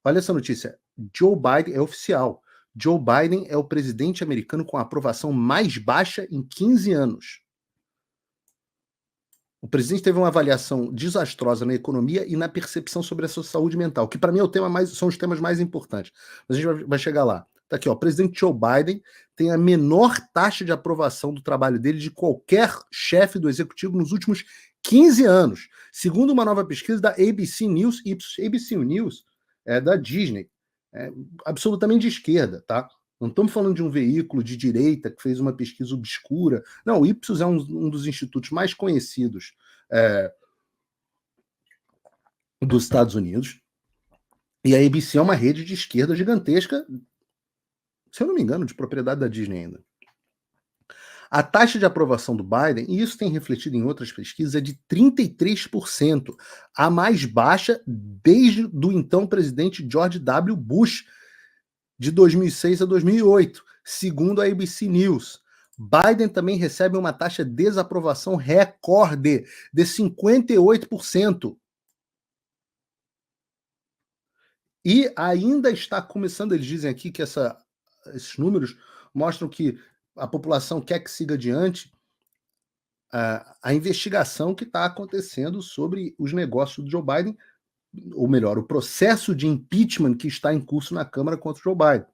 Olha essa notícia. Joe Biden é oficial. Joe Biden é o presidente americano com a aprovação mais baixa em 15 anos. O presidente teve uma avaliação desastrosa na economia e na percepção sobre a sua saúde mental, que para mim são os temas mais importantes. Mas a gente vai chegar lá. Tá aqui, ó. O presidente Joe Biden tem a menor taxa de aprovação do trabalho dele de qualquer chefe do executivo nos últimos 15 anos. Segundo uma nova pesquisa da ABC News, ABC News é da Disney, é absolutamente de esquerda, tá? Não estamos falando de um veículo de direita que fez uma pesquisa obscura. Não, o Ipsos é um dos institutos mais conhecidos dos Estados Unidos. E a ABC é uma rede de esquerda gigantesca, se eu não me engano, de propriedade da Disney ainda. A taxa de aprovação do Biden, e isso tem refletido em outras pesquisas, é de 33%, a mais baixa desde do então presidente George W. Bush, de 2006 a 2008, segundo a ABC News. Biden também recebe uma taxa de desaprovação recorde de 58%. E ainda está começando, eles dizem aqui que esses números mostram que a população quer que siga adiante a investigação que está acontecendo sobre os negócios do Joe Biden, ou melhor, o processo de impeachment que está em curso na Câmara contra o Joe Biden.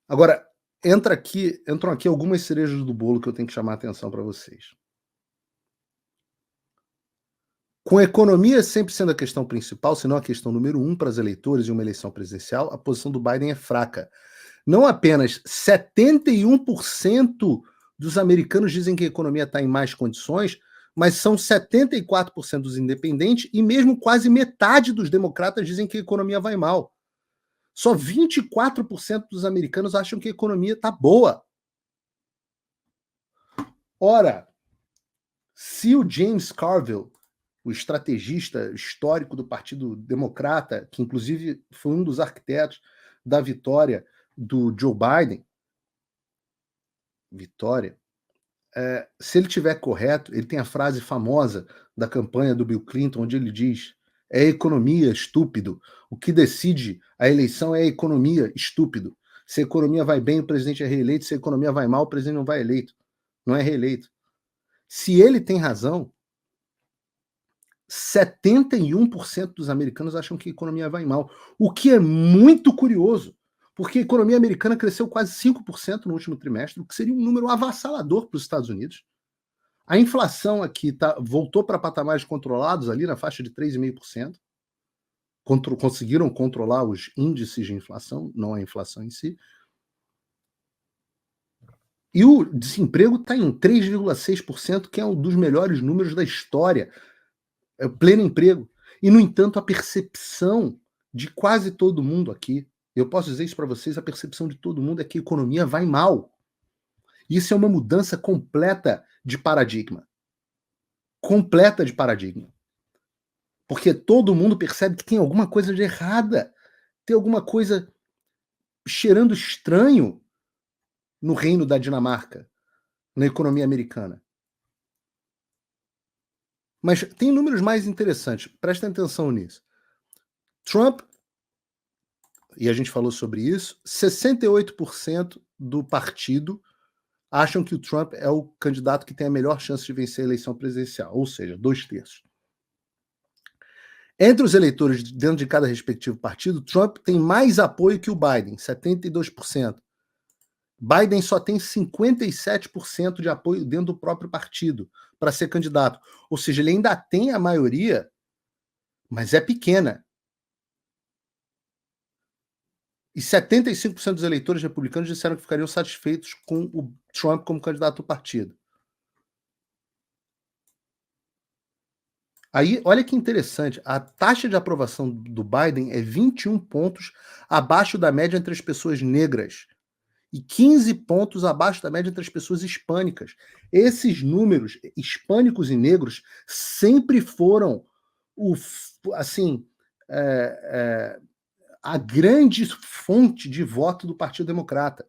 Agora, entram aqui algumas cerejas do bolo que eu tenho que chamar a atenção para vocês. Com a economia sempre sendo a questão principal, se não a questão número 1 para os eleitores em uma eleição presidencial, a posição do Biden é fraca. Não apenas 71% dos americanos dizem que a economia está em más condições, mas são 74% dos independentes e mesmo quase metade dos democratas dizem que a economia vai mal. Só 24% dos americanos acham que a economia está boa. Ora, se o James Carville, o estrategista histórico do Partido Democrata, que inclusive foi um dos arquitetos da vitória do Joe Biden, se ele tiver correto, ele tem a frase famosa da campanha do Bill Clinton, onde ele diz: é economia, estúpido. O que decide a eleição é a economia, estúpido. Se a economia vai bem, o presidente é reeleito. Se a economia vai mal, o presidente não é reeleito. Se ele tem razão, 71% dos americanos acham que a economia vai mal. O que é muito curioso, porque a economia americana cresceu quase 5% no último trimestre, o que seria um número avassalador para os Estados Unidos. A inflação aqui voltou para patamares controlados ali na faixa de 3,5%. Conseguiram controlar os índices de inflação, não a inflação em si. E o desemprego está em 3,6%, que é um dos melhores números da história. É pleno emprego. E, no entanto, a percepção de quase todo mundo aqui, eu posso dizer isso para vocês, a percepção de todo mundo é que a economia vai mal. Isso é uma mudança completa de paradigma. Completa de paradigma. Porque todo mundo percebe que tem alguma coisa de errada. Tem alguma coisa cheirando estranho no reino da Dinamarca, na economia americana. Mas tem números mais interessantes. Prestem atenção nisso. Trump, e a gente falou sobre isso, 68% do partido acham que o Trump é o candidato que tem a melhor chance de vencer a eleição presidencial, ou seja, 2/3. Entre os eleitores dentro de cada respectivo partido, Trump tem mais apoio que o Biden, 72%. Biden só tem 57% de apoio dentro do próprio partido para ser candidato. Ou seja, ele ainda tem a maioria, mas é pequena. E 75% dos eleitores republicanos disseram que ficariam satisfeitos com o Trump como candidato do partido. Aí, olha que interessante, a taxa de aprovação do Biden é 21 pontos abaixo da média entre as pessoas negras e 15 pontos abaixo da média entre as pessoas hispânicas. Esses números, hispânicos e negros, sempre foram a grande fonte de voto do Partido Democrata.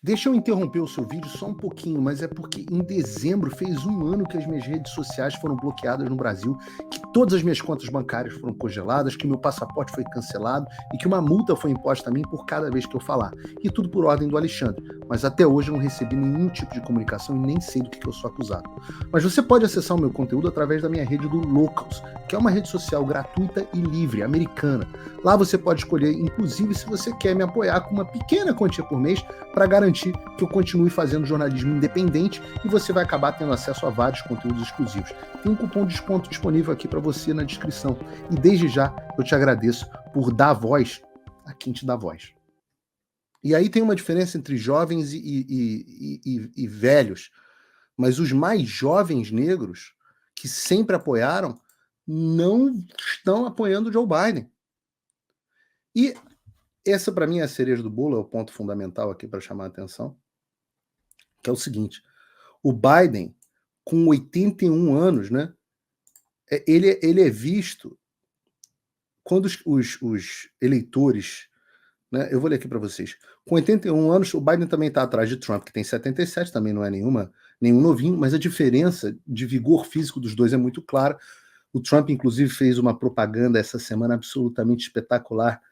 Deixa eu interromper o seu vídeo só um pouquinho, mas é porque em dezembro fez um ano que as minhas redes sociais foram bloqueadas no Brasil, que todas as minhas contas bancárias foram congeladas, que meu passaporte foi cancelado e que uma multa foi imposta a mim por cada vez que eu falar. E tudo por ordem do Alexandre. Mas até hoje eu não recebi nenhum tipo de comunicação e nem sei do que eu sou acusado. Mas você pode acessar o meu conteúdo através da minha rede do Locals, que é uma rede social gratuita e livre, americana. Lá você pode escolher, inclusive, se você quer me apoiar com uma pequena quantia por mês para garantir que eu continue fazendo jornalismo independente e você vai acabar tendo acesso a vários conteúdos exclusivos. Tem um cupom de desconto disponível aqui para você na descrição. E desde já eu te agradeço por dar voz a quem te dá voz. E aí tem uma diferença entre jovens e velhos, mas os mais jovens negros, que sempre apoiaram, não estão apoiando o Joe Biden. E essa, para mim, é a cereja do bolo, é o ponto fundamental aqui para chamar a atenção, que é o seguinte: o Biden, com 81 anos, né, ele é visto, quando os eleitores, né, eu vou ler aqui para vocês, com 81 anos, o Biden também está atrás de Trump, que tem 77, também não é nenhum novinho, mas a diferença de vigor físico dos dois é muito clara. O Trump, inclusive, fez uma propaganda essa semana absolutamente espetacular,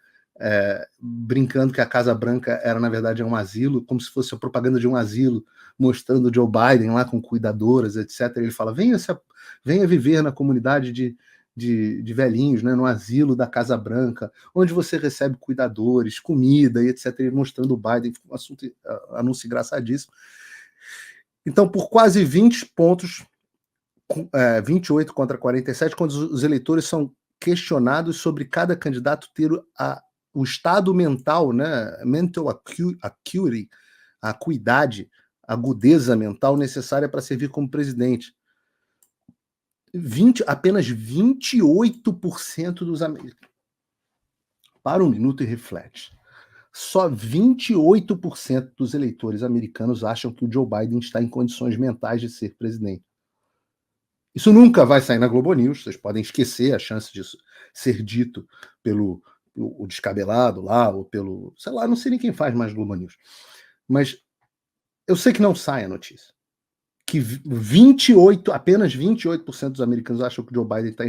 brincando que a Casa Branca era, na verdade, um asilo, como se fosse a propaganda de um asilo, mostrando o Joe Biden lá com cuidadoras, etc. Ele fala, venha viver na comunidade de velhinhos, né, no asilo da Casa Branca, onde você recebe cuidadores, comida, e etc. Ele mostrando o Biden, um anúncio engraçadíssimo. Então, por quase 20 pontos, 28 contra 47, quando os eleitores são questionados sobre cada candidato ter o estado mental, né, mental acuity, a acuidade, a agudeza mental necessária para servir como presidente. Apenas 28% dos americanos. Para um minuto e reflete. Só 28% dos eleitores americanos acham que o Joe Biden está em condições mentais de ser presidente. Isso nunca vai sair na Globo News, vocês podem esquecer a chance disso ser dito pelo o descabelado lá, ou pelo, sei lá, não sei nem quem faz mais Globo News. Mas eu sei que não sai a notícia. Que apenas 28% dos americanos acham que o Joe Biden está em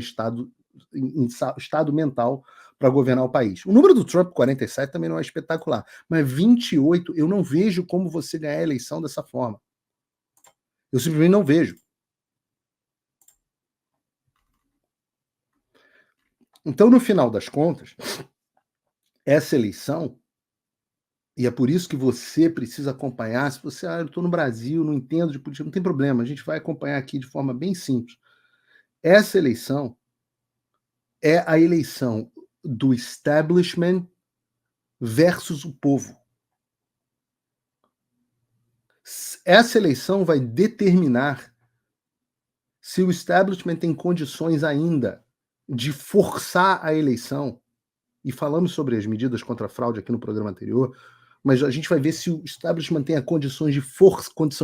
estado mental para governar o país. O número do Trump, 47, também não é espetacular, mas 28, eu não vejo como você ganhar a eleição dessa forma. Eu simplesmente não vejo. Então, no final das contas, essa eleição, e é por isso que você precisa acompanhar, se você, eu estou no Brasil, não entendo de política, não tem problema, a gente vai acompanhar aqui de forma bem simples. Essa eleição é a eleição do establishment versus o povo. Essa eleição vai determinar se o establishment tem condições ainda de forçar a eleição, e falamos sobre as medidas contra a fraude aqui no programa anterior, mas a gente vai ver se o establishment tem a condição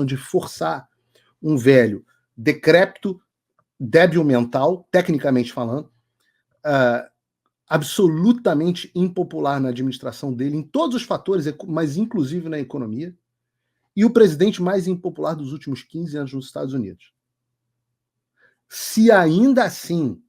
de forçar um velho decrépito, débil mental, tecnicamente falando, absolutamente impopular na administração dele, em todos os fatores, mas inclusive na economia, e o presidente mais impopular dos últimos 15 anos nos Estados Unidos. Se ainda assim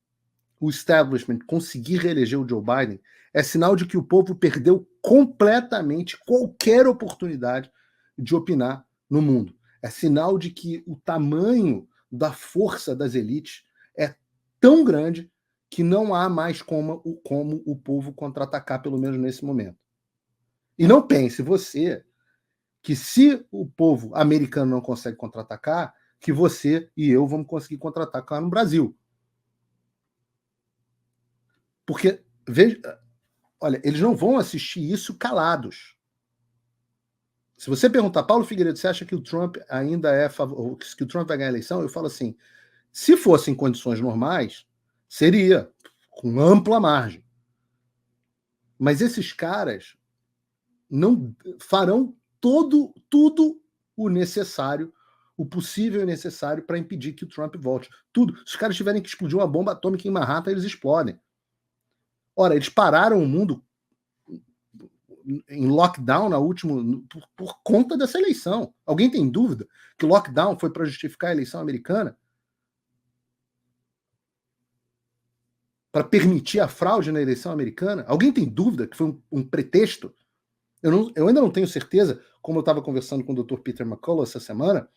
o establishment conseguir reeleger o Joe Biden, é sinal de que o povo perdeu completamente qualquer oportunidade de opinar no mundo. É sinal de que o tamanho da força das elites é tão grande que não há mais como o povo contra-atacar, pelo menos nesse momento. E não pense você que se o povo americano não consegue contra-atacar, que você e eu vamos conseguir contra-atacar no Brasil. Porque, veja, olha, eles não vão assistir isso calados. Se você perguntar, Paulo Figueiredo, você acha que o Trump ainda que o Trump vai ganhar a eleição? Eu falo assim, se fosse em condições normais, seria, com ampla margem. Mas esses caras não farão tudo o necessário, o possível e necessário para impedir que o Trump volte. Tudo. Se os caras tiverem que explodir uma bomba atômica em Manhattan, eles explodem. Ora, eles pararam o mundo em lockdown por conta dessa eleição. Alguém tem dúvida que o lockdown foi para justificar a eleição americana? Para permitir a fraude na eleição americana? Alguém tem dúvida que foi um pretexto? Eu ainda não tenho certeza, como eu estava conversando com o Dr. Peter McCullough essa semana,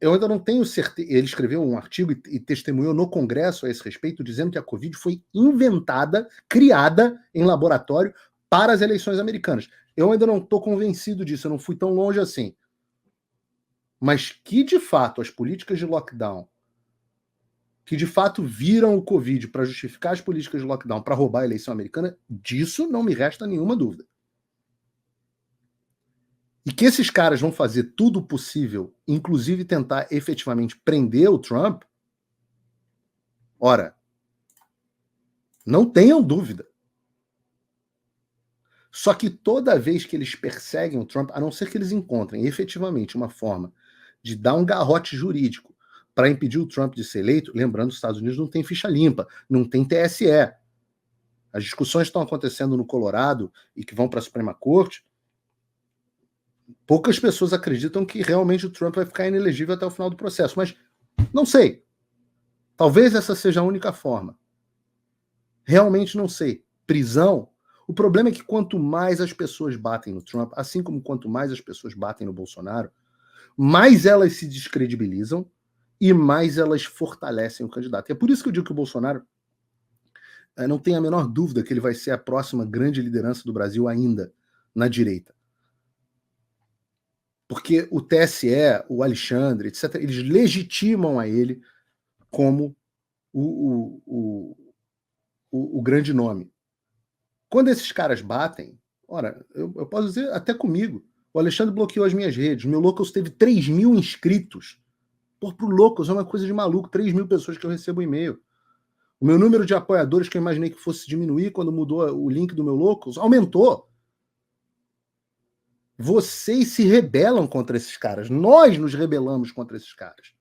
eu ainda não tenho certeza. Ele escreveu um artigo e testemunhou no Congresso a esse respeito, dizendo que a Covid foi inventada, criada em laboratório para as eleições americanas. Eu ainda não estou convencido disso, eu não fui tão longe assim. Mas que, de fato, as políticas de lockdown, que de fato viram o Covid para justificar as políticas de lockdown para roubar a eleição americana, disso não me resta nenhuma dúvida. E que esses caras vão fazer tudo o possível, inclusive tentar efetivamente prender o Trump, ora, não tenham dúvida. Só que toda vez que eles perseguem o Trump, a não ser que eles encontrem efetivamente uma forma de dar um garrote jurídico para impedir o Trump de ser eleito, lembrando que os Estados Unidos não tem ficha limpa, não tem TSE. As discussões estão acontecendo no Colorado e que vão para a Suprema Corte. Poucas pessoas acreditam que realmente o Trump vai ficar inelegível até o final do processo, mas não sei. Talvez essa seja a única forma. Realmente não sei. Prisão. O problema é que quanto mais as pessoas batem no Trump, assim como quanto mais as pessoas batem no Bolsonaro, mais elas se descredibilizam e mais elas fortalecem o candidato. E é por isso que eu digo que o Bolsonaro não tem a menor dúvida que ele vai ser a próxima grande liderança do Brasil ainda na direita. Porque o TSE, o Alexandre, etc., eles legitimam a ele como o grande nome. Quando esses caras batem, ora, eu posso dizer até comigo, o Alexandre bloqueou as minhas redes, meu Locals teve 3.000 inscritos. Pro Locals é uma coisa de maluco, 3.000 pessoas que eu recebo e-mail. O meu número de apoiadores, que eu imaginei que fosse diminuir quando mudou o link do meu Locals, aumentou. Vocês se rebelam contra esses caras. Nós nos rebelamos contra esses caras.